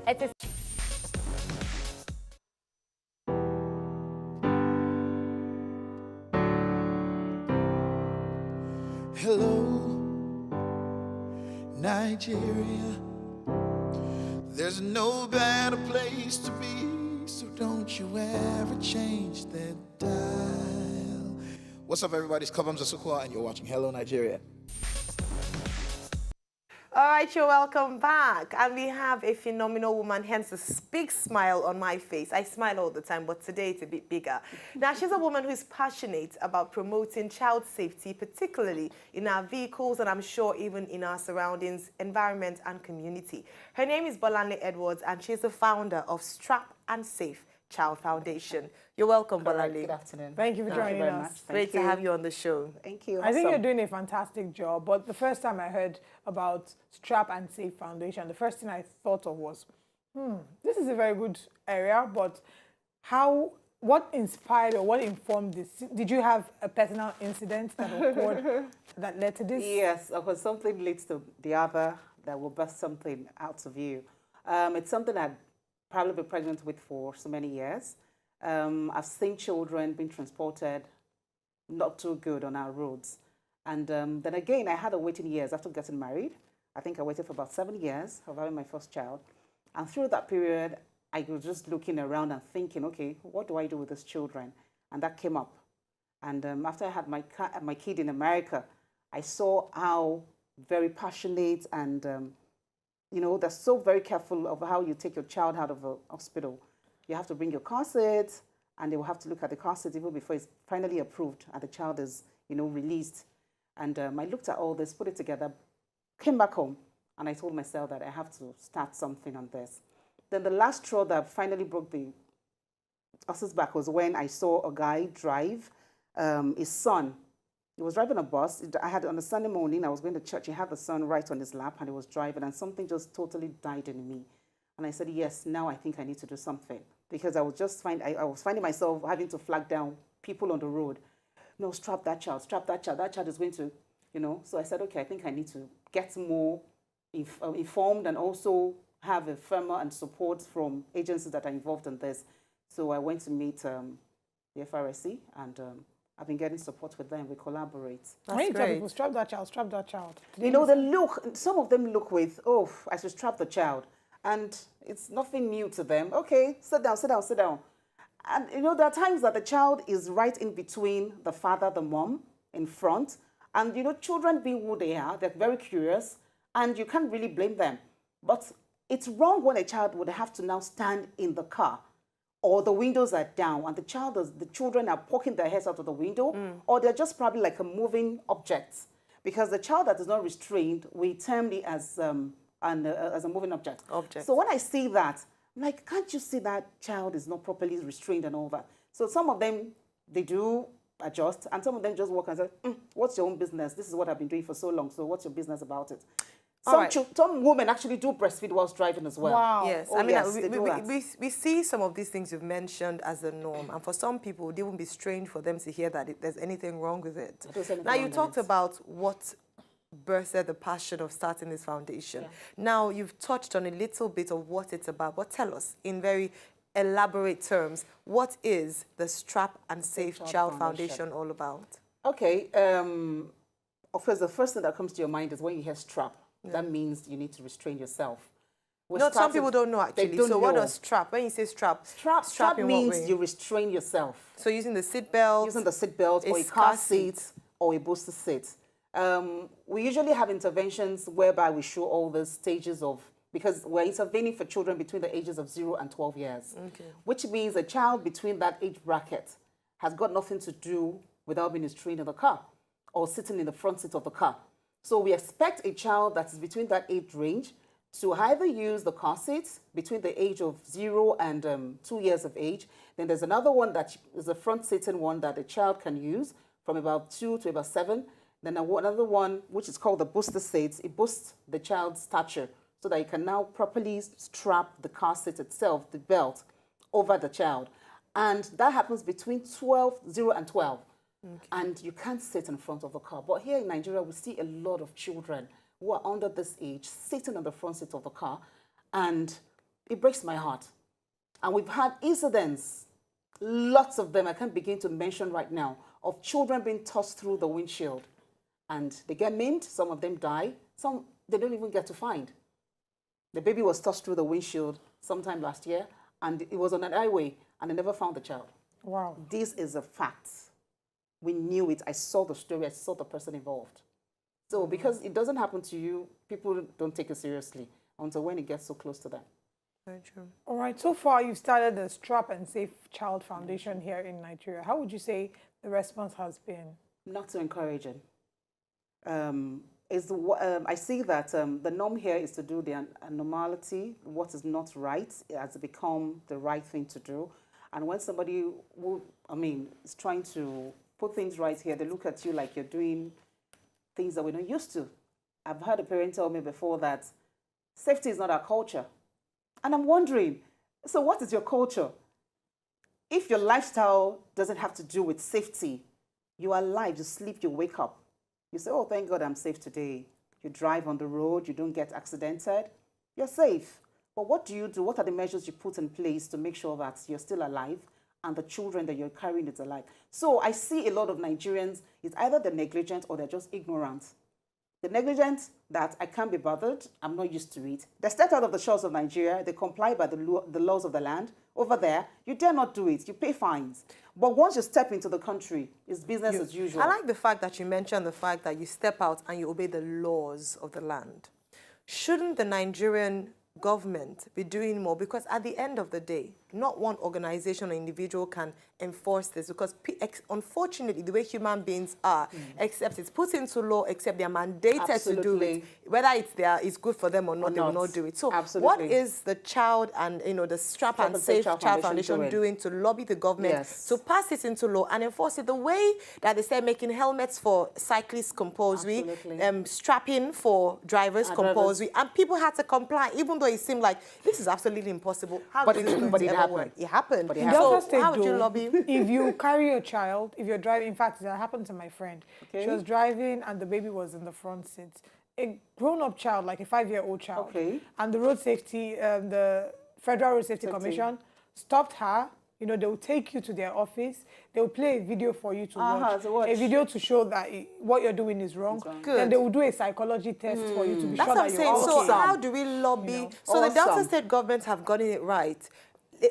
It is Hello, Nigeria. There's no better place to be, so don't you ever change that dial. What's up, everybody? It's Kabam Zasukwa, and you're watching Hello, Nigeria. All right, you're welcome back. And we have a phenomenal woman, hence a big smile on my face. I smile all the time, but today it's a bit bigger. Now, she's a woman who's passionate about promoting child safety, particularly in our vehicles and I'm sure even in our surroundings, environment and community. Her name is Bolanle Edward, and she's the founder of Strap and Safe Child Foundation. You're welcome, Bolanle. Good afternoon. Thank you for joining us. Great to have you on the show. Thank you. I think you're doing a fantastic job, but the first time I heard about Strap and Safe Foundation, the first thing I thought of was, this is a very good area, but what inspired or what informed this? Did you have a personal incident that occurred that led to this? Yes, of course, something leads to the other that will burst something out of you. It's something I've probably been pregnant with for so many years. I've seen children being transported not too good on our roads. And then again, I had a waiting years after getting married. I think I waited for about 7 years of having my first child. And through that period, I was just looking around and thinking, okay, what do I do with these children? And that came up. And after I had my kid in America, I saw how very passionate and, you know, they're so very careful of how you take your child out of a hospital. You have to bring your car seat, and they will have to look at the car seat even before it's finally approved and the child is, you know, released. And I looked at all this, put it together, came back home, and I told myself that I have to start something on this. Then the last straw that finally broke the horse's back was when I saw a guy drive his son. He was driving a bus. I had on a Sunday morning, I was going to church. He had the son right on his lap, and he was driving, and something just totally died in me. And I said, yes, now I think I need to do something. Because I was finding myself having to flag down people on the road. No, strap that child, that child is going to, you know. So I said, okay, I think I need to get more informed and also have a firmer and support from agencies that are involved in this. So I went to meet the FRSC, and I've been getting support with them. We collaborate. When you tell people, strap that child. You know, some of them look with, oh, I should strap the child. And it's nothing new to them. Okay, sit down. And, you know, there are times that the child is right in between the father, the mom, in front. And, you know, children being who they are, they're very curious. And you can't really blame them. But it's wrong when a child would have to now stand in the car, or the windows are down, and the children are poking their heads out of the window, or they're just probably like a moving object. Because the child that is not restrained, we term it as a moving object. So when I see that, I'm like, can't you see that child is not properly restrained and all that? So some of them, they do adjust, and some of them just walk and say, what's your own business? This is what I've been doing for so long, so what's your business about it? Some women actually do breastfeed whilst driving as well. Wow. Yes, Oh, I mean, yes, we see some of these things you've mentioned as a norm, and for some people, it won't be strange for them to hear that there's anything wrong with it. Now, you talked about what birthed the passion of starting this foundation. Yeah. Now, you've touched on a little bit of what it's about, but tell us in very elaborate terms, what is the Strap and Safe Child Foundation all about? Okay, of course, the first thing that comes to your mind is when you hear strap. Yeah. That means you need to restrain yourself. Some people don't know actually. So what does strap? When you say strap, strap means you restrain yourself. So using the seat belt, or a car seat, or a booster seat. We usually have interventions whereby we show all the stages of, because we're intervening for children between the ages of 0 and 12 years, which means a child between that age bracket has got nothing to do without being restrained in the car or sitting in the front seat of the car. So we expect a child that is between that age range to either use the car seats between the age of 0 and 2 years of age. Then there's another one that is a front-sitting one that a child can use from about 2 to about 7. Then another one, which is called the booster seat, it boosts the child's stature so that you can now properly strap the car seat itself, the belt, over the child. And that happens between 0 and 12. And you can't sit in front of the car. But here in Nigeria, we see a lot of children who are under this age sitting on the front seat of the car. And It breaks my heart. And we've had incidents, lots of them I can't begin to mention right now, of children being tossed through the windshield. And they get maimed, some of them die, some they don't even get to find. The baby was tossed through the windshield sometime last year, and it was on an highway, and they never found the child. Wow. This is a fact. We knew it. I saw the story. I saw the person involved. So because it doesn't happen to you, people don't take it seriously until when it gets so close to them. Very true. All right. So far, you've started the Strap and Safe Child Foundation here in Nigeria. How would you say the response has been? Not so encouraging. I see that the norm here is to do the abnormality, what is not right, it has become the right thing to do. And when somebody is trying to put things right here, they look at you like you're doing things that we're not used to. I've heard a parent tell me before that safety is not our culture. And I'm wondering, so what is your culture? If your lifestyle doesn't have to do with safety, you are alive, you sleep, you wake up. You say, oh, thank God I'm safe today. You drive on the road, you don't get accidented, you're safe. But what do you do? What are the measures you put in place to make sure that you're still alive and the children that you're carrying is alive? So I see a lot of Nigerians, it's either they're negligent or they're just ignorant. The negligent, that I can't be bothered, I'm not used to it. They step out of the shores of Nigeria, they comply by the laws of the land. Over there, you dare not do it, you pay fines. But once you step into the country, it's business as usual. I like the fact that you mentioned the fact that you step out and you obey the laws of the land. Shouldn't the Nigerian government be doing more? Because at the end of the day, not one organization or individual can enforce this, because unfortunately the way human beings are, except it's put into law, except they're mandated to do it, whether it's good for them or not, they will not do it. So what is the child and the Strap and Safe Child Foundation doing to lobby the government to pass it into law and enforce it the way that they say, making helmets for cyclists compulsory, strapping for drivers compulsory, and people had to comply, even though it seemed like this is absolutely impossible. How is this going to ever work? It happened. In Delta State, how would you lobby? If you carry a child, if you're driving, in fact, that happened to my friend. Okay. She was driving and the baby was in the front seat. A grown-up child, like a 5-year-old child. Okay. And the road safety, the Federal Road Safety Commission stopped her. They will take you to their office. They will play a video for you to watch. A video to show that what you're doing is wrong. Good. Then they will do a psychology test for you to be sure that you're saying. okay. So how do we lobby? So the Delta State government have gotten it right.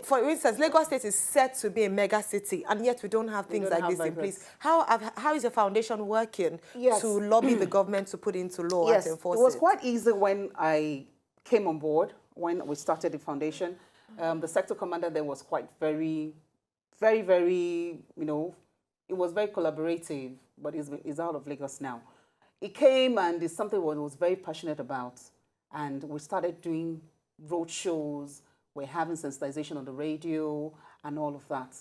For instance, Lagos State is set to be a mega city, and yet we don't have things like this in place. How is your foundation working to lobby the government to put into law and enforce it? It was quite easy when I came on board, when we started the foundation. The sector commander there was quite very, it was very collaborative, but it's out of Lagos now. It came and it's something what he was very passionate about. And we started doing road shows. We're having sensitization on the radio and all of that.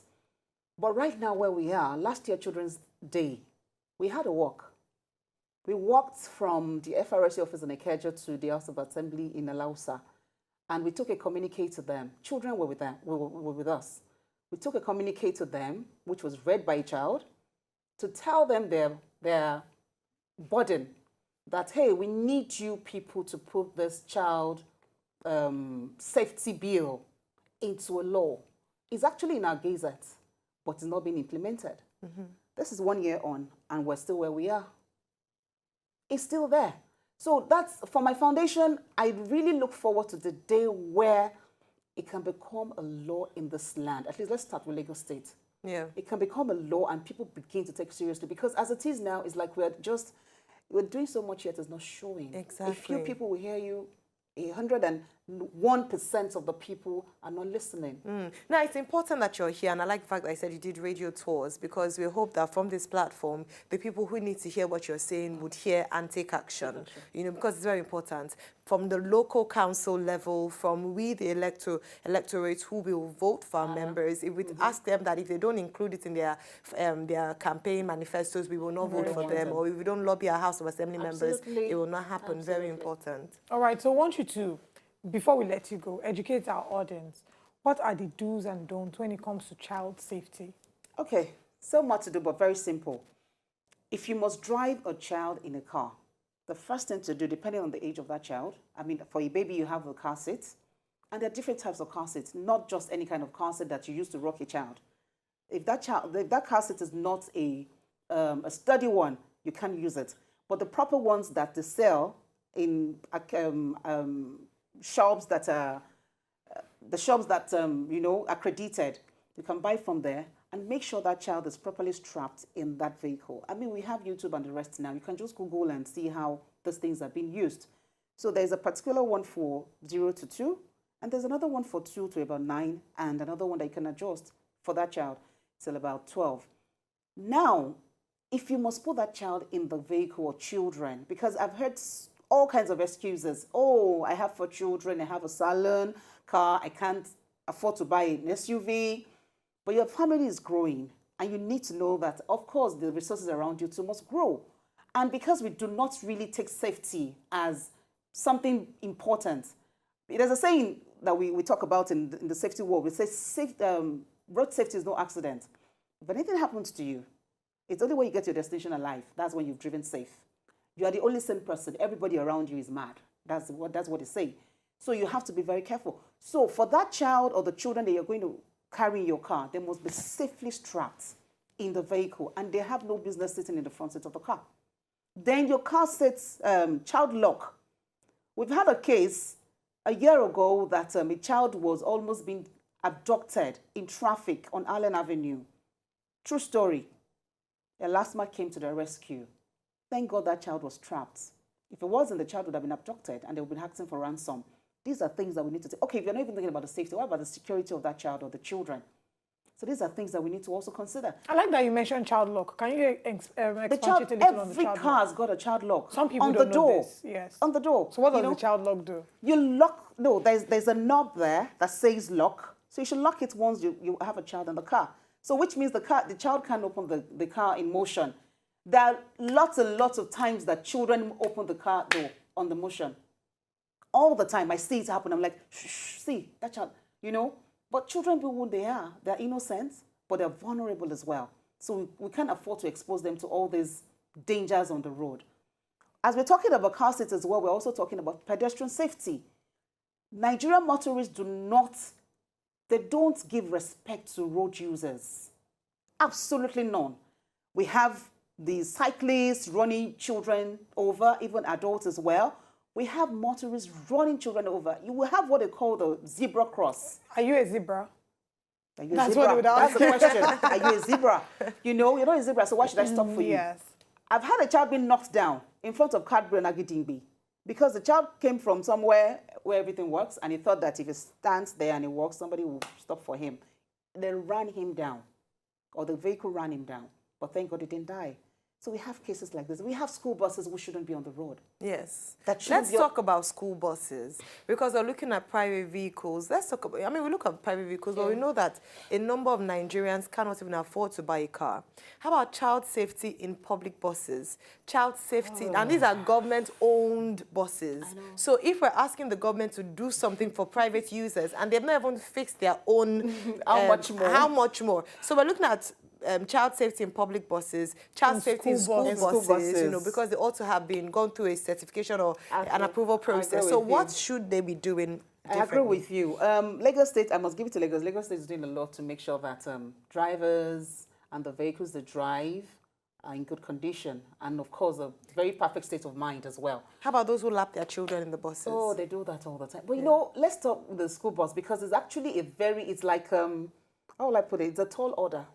But right now where we are, last year Children's Day, we had a walk. We walked from the FRSC office in Ikeja to the House of Assembly in Alausa. And we took a communique to them. Children were with us. We took a communique to them, which was read by a child, to tell them their burden, that, hey, we need you people to put this child safety bill into a law. It's actually in our gazette, but it's not being implemented. This is 1 year on, and we're still where we are. It's still there. So that's, for my foundation, I really look forward to the day where it can become a law in this land. At least let's start with Lagos State. Yeah. It can become a law and people begin to take it seriously, because as it is now, it's like we're doing so much yet it's not showing. Exactly. A few people will hear you. 101% of the people are not listening. Now, it's important that you're here, and I like the fact that I said you did radio tours, because we hope that from this platform, the people who need to hear what you're saying would hear and take action, because it's very important. From the local council level, from we, the electorate who will vote for our members, if we ask them that if they don't include it in their campaign manifestos, we will not vote for them, or if we don't lobby our House of Assembly members, it will not happen. Very important. All right, so I want you to, before we let you go, educate our audience. What are the do's and don'ts when it comes to child safety? Okay, so much to do, but very simple. If you must drive a child in a car, the first thing to do, depending on the age of that child, for a baby, you have a car seat, And there are different types of car seats, not just any kind of car seat that you use to rock a child. If that car seat is not a sturdy one, you can't use it. But the proper ones that they sell in shops that are accredited, you can buy from there and make sure that child is properly strapped in that vehicle. I mean, we have YouTube and the rest now. You can just Google and see how these things are being used. So there's a particular one for 0 to 2, and there's another one for 2 to about 9, and another one that you can adjust for that child till about 12. Now, if you must put that child in the vehicle or children, because I've heard all kinds of excuses. Oh, I have 4 children, I have a salon car, I can't afford to buy an SUV. But your family is growing, and you need to know that, of course, the resources around you too must grow. And because we do not really take safety as something important, there's a saying that we talk about in the safety world. We say road safety is no accident. If anything happens to you, it's only when you get to your destination alive. That's when you've driven safe. You are the only sane person. Everybody around you is mad. That's what they say. So you have to be very careful. So for that child or the children that you're going to carry in your car, they must be safely strapped in the vehicle, and they have no business sitting in the front seat of the car. Then your car seats, child lock. We've had a case a year ago that a child was almost being abducted in traffic on Allen Avenue. True story. A last man came to the rescue. Thank God that child was trapped. If it wasn't, the child would have been abducted and they would have been asking for ransom. These are things that we need to take. Okay, if you're not even thinking about the safety, what about the security of that child or the children? So these are things that we need to also consider. I like that you mentioned child lock. Can you expatiate The child, a little on the every child car lock? has got a child lock. Some people on don't the door. know this. Yes. On the door. So what does the child lock do? You lock, no, there's a knob there that says lock. So you should lock it once you have a child in the car. So which means the child can't open the car in motion. There are lots and lots of times that children open the car door on the motion. All the time. I see it happen. I'm like, shh, see, that child, But children be who they are. They're innocent, but they're vulnerable as well. So we can't afford to expose them to all these dangers on the road. As we're talking about car seats as well, we're also talking about pedestrian safety. Nigerian motorists don't give respect to road users. Absolutely none. We have the cyclists running children over, even adults as well. We have motorists running children over. You will have what they call the zebra cross. Are you a zebra? Are you a That's zebra? what they would That's ask. the question. Are you a zebra? You're not a zebra, so why should I stop for you? Yes. I've had a child being knocked down in front of Cadbury and Agidingbi because the child came from somewhere where everything works, and he thought that if he stands there and he walks, somebody will stop for him. They ran him down, or the vehicle ran him down. But thank God he didn't die. So we have cases like this. We have school buses who shouldn't be on the road. Yes. Let's talk about school buses, because we're looking at private vehicles. Let's talk about, we look at private vehicles, but we know that a number of Nigerians cannot even afford to buy a car. How about child safety in public buses? Child safety, and these are government-owned buses. So if we're asking the government to do something for private users, and they've not even fixed their own... How much more? So we're looking at child safety in public buses, child safety in school buses, because they also have been gone through a certification or an approval process. So what should they be doing differently? I agree with you. Lagos State, I must give it to Lagos. Lagos State is doing a lot to make sure that drivers and the vehicles they drive are in good condition, and of course a very perfect state of mind as well. How about those who lap their children in the buses? Oh, they do that all the time. But let's talk with the school bus, because it's actually it's like, how will I put it? It's a tall order.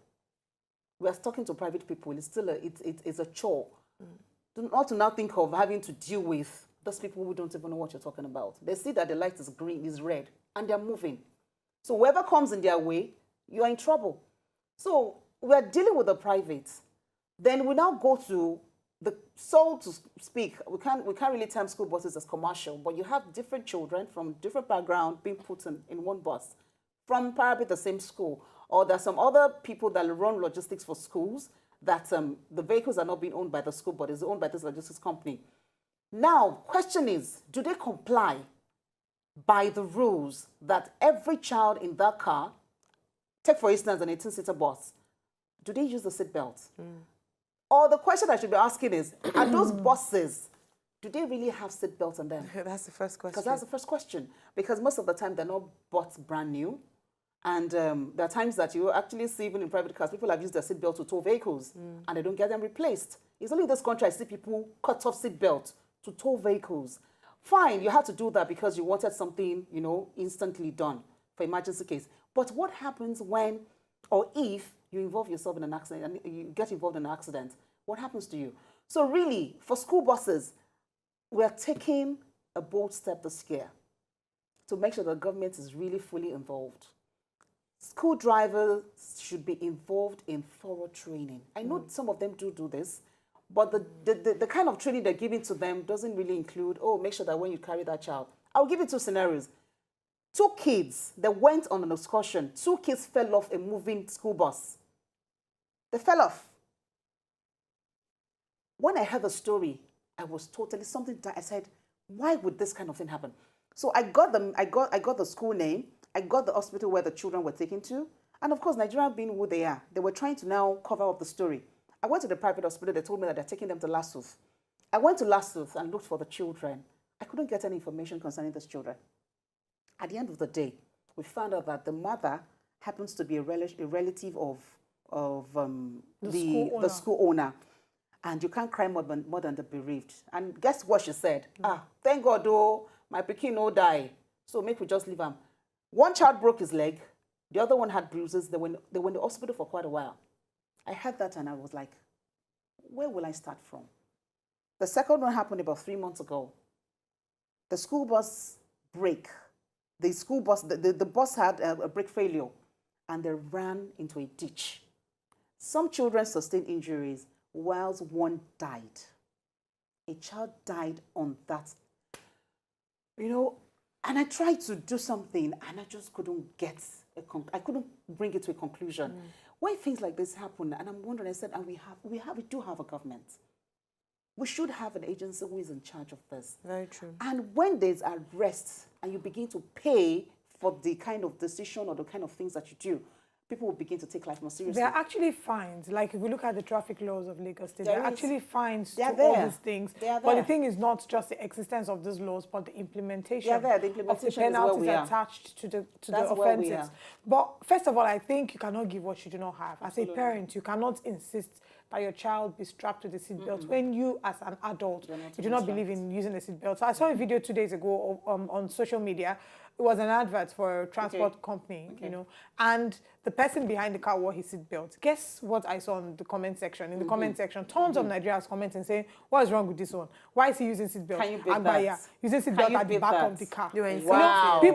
We are talking to private people. It's still it's a chore. Not to now think of having to deal with those people who don't even know what you're talking about. They see that the light is green, is red, and they're moving. So whoever comes in their way, you are in trouble. So we are dealing with the private. Then we now go to the, so to speak, we can't really term school buses as commercial, but you have different children from different backgrounds being put in one bus from probably the same school. Or there's some other people that run logistics for schools that the vehicles are not being owned by the school, but it's owned by this logistics company. Now, question is, do they comply by the rules that every child in that car, take for instance an 18-seater bus, do they use the seatbelt? Or the question I should be asking is, are those buses do they really have seat belts on them? That's the first question. Because that's the first question. Because most of the time, they're not bought brand new. And there are times that you actually see, even in private cars, people have used their seatbelt to tow vehicles and they don't get them replaced. It's only in this country I see people cut off seatbelt to tow vehicles. Fine, you had to do that because you wanted something, you know, instantly done for emergency case. But what happens when or if you involve yourself in an accident and you get involved in an accident? What happens to you? So really, for school buses, we are taking a bold step this year to make sure the government is really fully involved. School drivers should be involved in thorough training. I know some of them do this, but the kind of training they're giving to them doesn't really include, oh, make sure that when you carry that child. I'll give you 2 scenarios. 2 kids that went on an excursion, 2 kids fell off a moving school bus. They fell off. When I heard the story, I was totally something that I said, why would this kind of thing happen? So I got the school name, I got the hospital where the children were taken to, and of course, Nigeria being who they are, they were trying to now cover up the story. I went to the private hospital, they told me that they're taking them to Lassuth. I went to Lassuth and looked for the children. I couldn't get any information concerning these children. At the end of the day, we found out that the mother happens to be a relative of the school owner. And you can't cry more than the bereaved. And guess what she said? Thank God, though, my pikin no die. So make we just leave him. One child broke his leg. The other one had bruises. They were in the hospital for quite a while. I heard that and I was like, where will I start from? The second one happened about 3 months ago. The school bus break. The bus had a brake failure and they ran into a ditch. Some children sustained injuries whilst one died. A child died on that, you know, and I tried to do something and I just couldn't I couldn't bring it to a conclusion. When things like this happen, and I'm wondering, I said, and we do have a government. We should have an agency who is in charge of this. Very true. And when there's arrest and you begin to pay for the kind of decision or the kind of things that you do, people will begin to take life more seriously. There are actually fines. Like if we look at the traffic laws of Lagos State, there are actually fines to there. all these things. But the thing is not just the existence of these laws, but the implementation, The implementation of the is where penalties we are. attached to the That's where we offences. are. But first of all, I think you cannot give what you do not have. Absolutely. As a parent, you cannot insist that your child be strapped to the seatbelt when you, as an adult, you do not believe in using the seatbelt. So I saw a video 2 days ago on social media. It was an advert for a transport company, you know, and the person behind the car wore his seatbelt. Guess what I saw in the comment section? In the comment section, tons of Nigerians commenting saying, "What is wrong with this one? Why is he using seatbelt?" Can you beat that? Using seatbelt at the back of the car. You were in Wow. You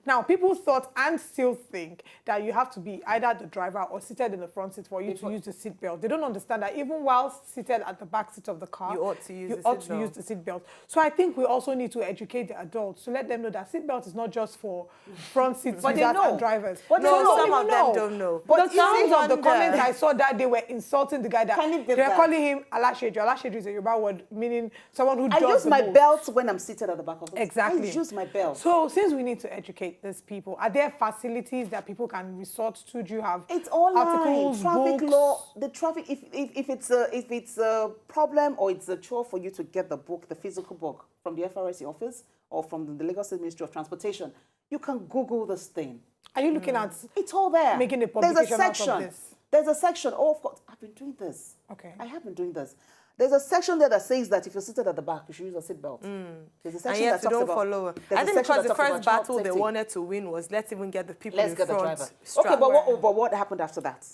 know, people thought and still think that you have to be either the driver or seated in the front seat for you to use the seatbelt. They don't understand that even while seated at the back seat of the car, you ought to use the seatbelt. So I think we also need to educate the adults to let them know that seatbelt is not just for front seat users and drivers. But no, some of them don't know. But the sounds of the comments I saw that they were insulting the guy that they were calling him Alasheju. Alasheju is a Yoruba word meaning someone who does I use the my most. belt when I'm seated at the back of the Exactly. I use my belt. So since we need to educate these people, are there facilities that people can resort to? Do you have It's online. articles, Traffic books? law, the traffic. If it's a problem or it's a chore for you to get the book, the physical book from the FRSC office or from the Lagos State Ministry of Transportation, you can Google this thing. Are you looking at It's all there. making a publication There's a section. out of this? There's a section. Oh, of course, I've been doing this. Okay. I have been doing this. There's a section there that says that if you're seated at the back, you should use a seatbelt. There's a And section yet that you talks don't about. follow. there's I a think section because that the talks about first child battle they safety. wanted to win was let's even get the people Let's in get the front. driver. strapped. Okay, but what happened after that?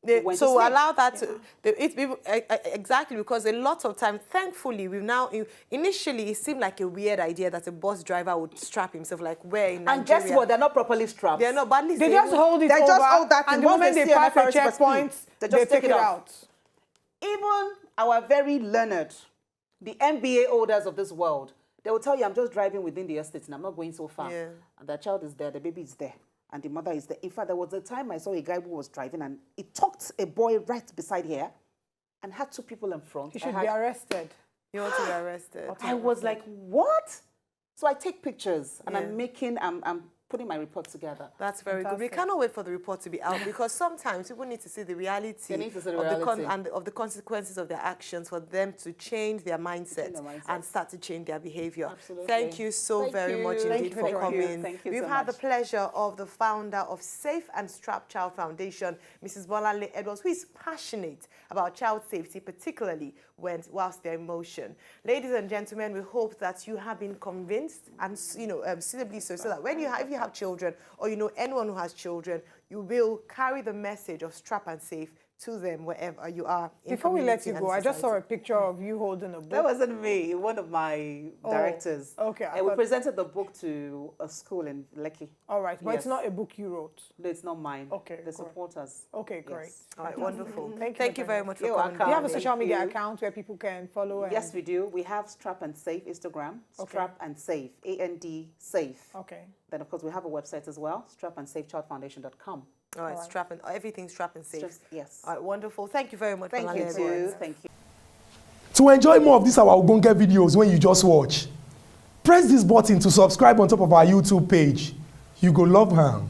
went to So sleep. allow that to exactly, because a lot of time, thankfully, we've now initially it seemed like a weird idea that a bus driver would strap himself like where in Nigeria. And guess what? They're not properly strapped. They're not, but at least They just hold it They over, just hold that and thing. the Once moment they they see an pass a FRSC checkpoint, they they just take it off. out. Even our very learned, the MBA holders of this world, they will tell you, I'm just driving within the estate and I'm not going so far. Yeah. And the child is there, the baby is there, and the mother is there. In fact, there was a time I saw a guy who was driving and he tucked a boy right beside here and had two people in front. He should be arrested. You want to be arrested. I was like, what? So I take pictures and Yeah. I'm putting my report together. That's very good. We cannot wait for the report to be out because sometimes people need to see the reality, They need to see the reality. of the consequences of their actions for them to change their mindset, and start to change their behavior. Absolutely. Thank you so very much indeed for coming. Thank you We've so had much. the pleasure of the founder of Safe and Strapped Child Foundation, Mrs. Bolanle Edward, who is passionate about child safety, particularly whilst they're in motion. Ladies and gentlemen, we hope that you have been convinced and suitably so that when if you have children or you know anyone who has children, you will carry the message of strap and safe to them wherever you are. Before we let you go, I just saw a picture of you holding a book. That wasn't me, one of my directors. Okay. And we presented the book to a school in Lekki. All right, but it's not a book you wrote. No, it's not mine. Okay. The supporters. Okay, great. Yes. All right, wonderful. Thank you very much for You're coming. welcome. Do you have a Thank social media you. account where people can follow? Yes, we do. We have Strap and Safe Instagram. Strap and Safe. AND Safe. Okay. Then, of course, we have a website as well, strapandsafechildfoundation.com. All right, strap and everything strap and safe. Yes. All right, wonderful. Thank you very much. Thank Bolanle you, Edward. too. Thank you. To enjoy more of these our Ogbonge videos when you just watch, press this button to subscribe on top of our YouTube page. You go love am.